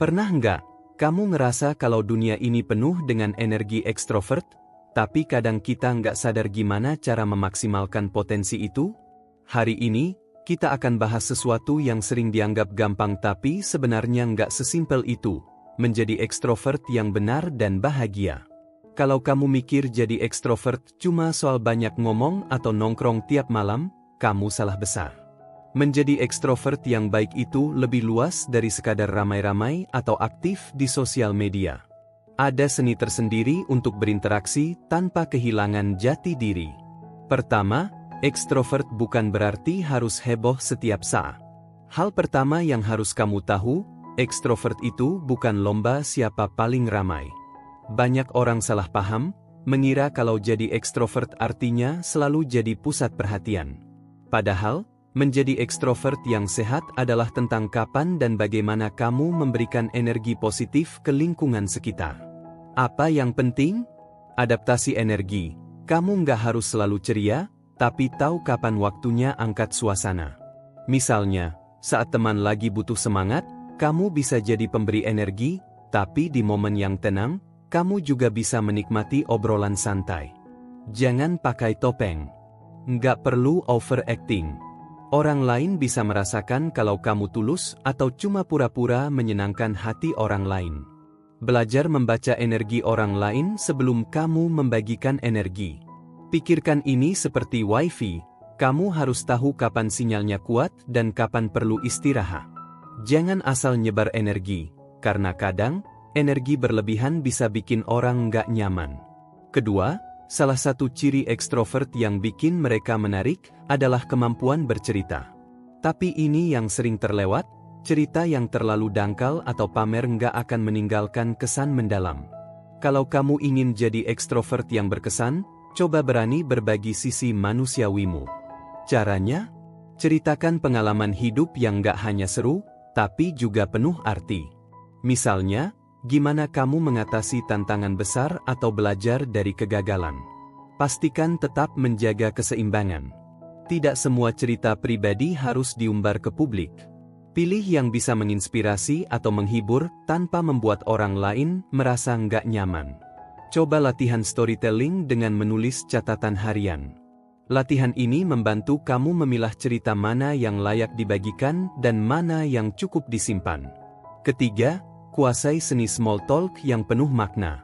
Pernah nggak, kamu ngerasa kalau dunia ini penuh dengan energi ekstrovert, tapi kadang kita nggak sadar gimana cara memaksimalkan potensi itu? Hari ini, kita akan bahas sesuatu yang sering dianggap gampang tapi sebenarnya nggak sesimpel itu, menjadi ekstrovert yang benar dan bahagia. Kalau kamu mikir jadi ekstrovert cuma soal banyak ngomong atau nongkrong tiap malam, kamu salah besar. Menjadi ekstrovert yang baik itu lebih luas dari sekadar ramai-ramai atau aktif di sosial media. Ada seni tersendiri untuk berinteraksi tanpa kehilangan jati diri. Pertama, ekstrovert bukan berarti harus heboh setiap saat. Hal pertama yang harus kamu tahu, ekstrovert itu bukan lomba siapa paling ramai. Banyak orang salah paham, mengira kalau jadi ekstrovert artinya selalu jadi pusat perhatian. Padahal, menjadi ekstrovert yang sehat adalah tentang kapan dan bagaimana kamu memberikan energi positif ke lingkungan sekitar. Apa yang penting? Adaptasi energi. Kamu nggak harus selalu ceria, tapi tahu kapan waktunya angkat suasana. Misalnya, saat teman lagi butuh semangat, kamu bisa jadi pemberi energi, tapi di momen yang tenang, kamu juga bisa menikmati obrolan santai. Jangan pakai topeng. Nggak perlu overacting. Orang lain bisa merasakan kalau kamu tulus atau cuma pura-pura menyenangkan hati orang lain. Belajar membaca energi orang lain sebelum kamu membagikan energi. Pikirkan ini seperti wifi, kamu harus tahu kapan sinyalnya kuat dan kapan perlu istirahat. Jangan asal nyebar energi, karena kadang, energi berlebihan bisa bikin orang nggak nyaman. Kedua, salah satu ciri ekstrovert yang bikin mereka menarik adalah kemampuan bercerita. Tapi ini yang sering terlewat, cerita yang terlalu dangkal atau pamer nggak akan meninggalkan kesan mendalam. Kalau kamu ingin jadi ekstrovert yang berkesan, coba berani berbagi sisi manusiawimu. Caranya? Ceritakan pengalaman hidup yang nggak hanya seru, tapi juga penuh arti. Misalnya, gimana kamu mengatasi tantangan besar atau belajar dari kegagalan. Pastikan tetap menjaga keseimbangan. Tidak semua cerita pribadi harus diumbar ke publik. Pilih yang bisa menginspirasi atau menghibur tanpa membuat orang lain merasa nggak nyaman. Coba latihan storytelling dengan menulis catatan harian. Latihan ini membantu kamu memilah cerita mana yang layak dibagikan dan mana yang cukup disimpan. Ketiga, kuasai seni small talk yang penuh makna.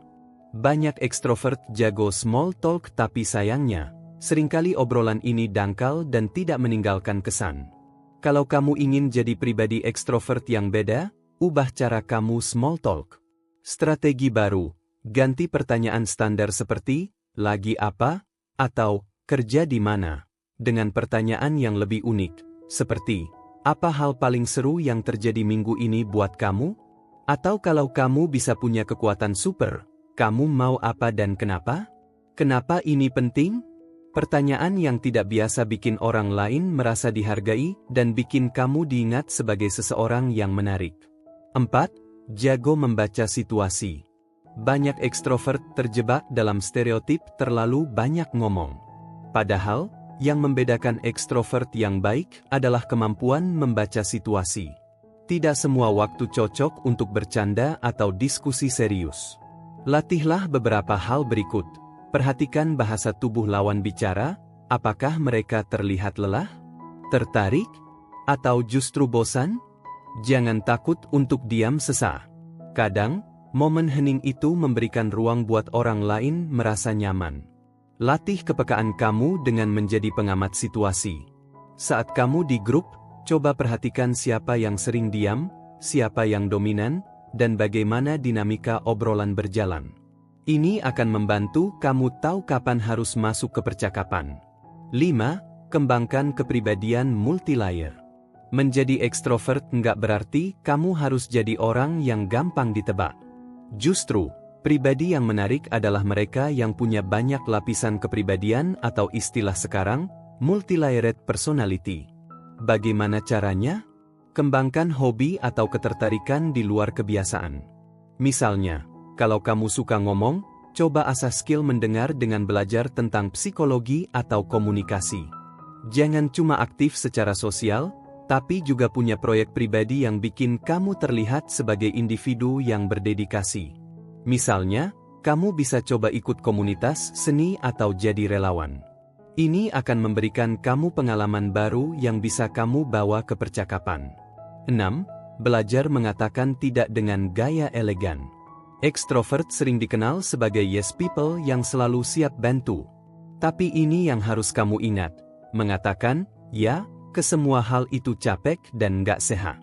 Banyak ekstrovert jago small talk tapi sayangnya, seringkali obrolan ini dangkal dan tidak meninggalkan kesan. Kalau kamu ingin jadi pribadi ekstrovert yang beda, ubah cara kamu small talk. Strategi baru, ganti pertanyaan standar seperti, lagi apa? Atau, kerja di mana? Dengan pertanyaan yang lebih unik, seperti, apa hal paling seru yang terjadi minggu ini buat kamu? Atau kalau kamu bisa punya kekuatan super, kamu mau apa dan kenapa? Kenapa ini penting? Pertanyaan yang tidak biasa bikin orang lain merasa dihargai dan bikin kamu diingat sebagai seseorang yang menarik. 4. Jago membaca situasi. Banyak ekstrovert terjebak dalam stereotip terlalu banyak ngomong. Padahal, yang membedakan ekstrovert yang baik adalah kemampuan membaca situasi. Tidak semua waktu cocok untuk bercanda atau diskusi serius. Latihlah beberapa hal berikut. Perhatikan bahasa tubuh lawan bicara, apakah mereka terlihat lelah, tertarik, atau justru bosan? Jangan takut untuk diam sesaat. Kadang, momen hening itu memberikan ruang buat orang lain merasa nyaman. Latih kepekaan kamu dengan menjadi pengamat situasi. Saat kamu di grup, coba perhatikan siapa yang sering diam, siapa yang dominan, dan bagaimana dinamika obrolan berjalan. Ini akan membantu kamu tahu kapan harus masuk ke percakapan. 5. Kembangkan kepribadian multilayer. Menjadi ekstrovert nggak berarti kamu harus jadi orang yang gampang ditebak. Justru, pribadi yang menarik adalah mereka yang punya banyak lapisan kepribadian atau istilah sekarang, multilayered personality. Bagaimana caranya? Kembangkan hobi atau ketertarikan di luar kebiasaan. Misalnya, kalau kamu suka ngomong, coba asah skill mendengar dengan belajar tentang psikologi atau komunikasi. Jangan cuma aktif secara sosial, tapi juga punya proyek pribadi yang bikin kamu terlihat sebagai individu yang berdedikasi. Misalnya, kamu bisa coba ikut komunitas seni atau jadi relawan. Ini akan memberikan kamu pengalaman baru yang bisa kamu bawa ke percakapan. 6. Belajar mengatakan tidak dengan gaya elegan. Ekstrovert sering dikenal sebagai yes people yang selalu siap bantu. Tapi ini yang harus kamu ingat, mengatakan ya ke semua hal itu capek dan nggak sehat.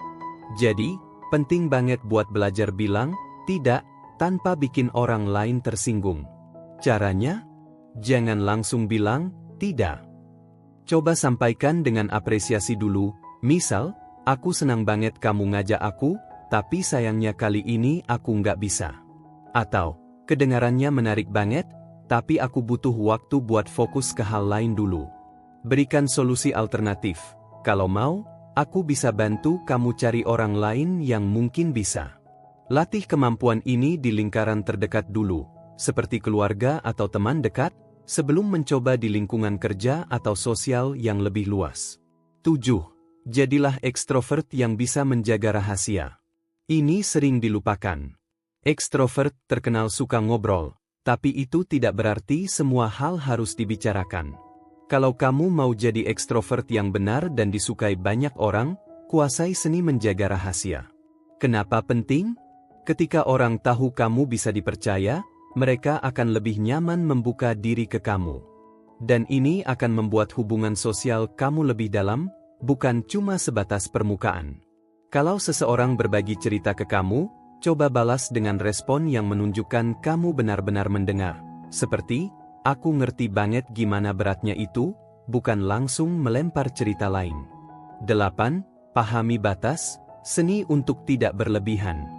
Jadi, penting banget buat belajar bilang tidak tanpa bikin orang lain tersinggung. Caranya? Jangan langsung bilang tidak. Coba sampaikan dengan apresiasi dulu, misal, aku senang banget kamu ngajak aku, tapi sayangnya kali ini aku nggak bisa. Atau, kedengarannya menarik banget, tapi aku butuh waktu buat fokus ke hal lain dulu. Berikan solusi alternatif. Kalau mau, aku bisa bantu kamu cari orang lain yang mungkin bisa. Latih kemampuan ini di lingkaran terdekat dulu, seperti keluarga atau teman dekat, sebelum mencoba di lingkungan kerja atau sosial yang lebih luas. 7. Jadilah ekstrovert yang bisa menjaga rahasia. Ini sering dilupakan. Ekstrovert terkenal suka ngobrol, tapi itu tidak berarti semua hal harus dibicarakan. Kalau kamu mau jadi ekstrovert yang benar dan disukai banyak orang, kuasai seni menjaga rahasia. Kenapa penting? Ketika orang tahu kamu bisa dipercaya, mereka akan lebih nyaman membuka diri ke kamu. Dan ini akan membuat hubungan sosial kamu lebih dalam, bukan cuma sebatas permukaan. Kalau seseorang berbagi cerita ke kamu, coba balas dengan respon yang menunjukkan kamu benar-benar mendengar. Seperti, aku ngerti banget gimana beratnya itu, bukan langsung melempar cerita lain. 8. Pahami batas, seni untuk tidak berlebihan.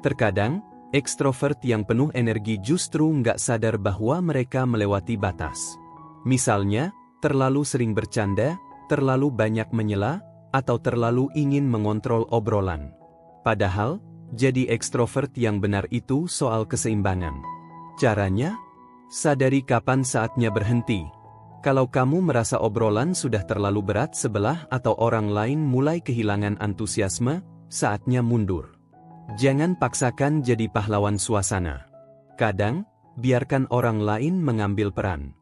Terkadang, ekstrovert yang penuh energi justru nggak sadar bahwa mereka melewati batas. Misalnya, terlalu sering bercanda, terlalu banyak menyela, atau terlalu ingin mengontrol obrolan. Padahal, jadi ekstrovert yang benar itu soal keseimbangan. Caranya? Sadari kapan saatnya berhenti. Kalau kamu merasa obrolan sudah terlalu berat sebelah atau orang lain mulai kehilangan antusiasme, saatnya mundur. Jangan paksakan jadi pahlawan suasana. Kadang, biarkan orang lain mengambil peran.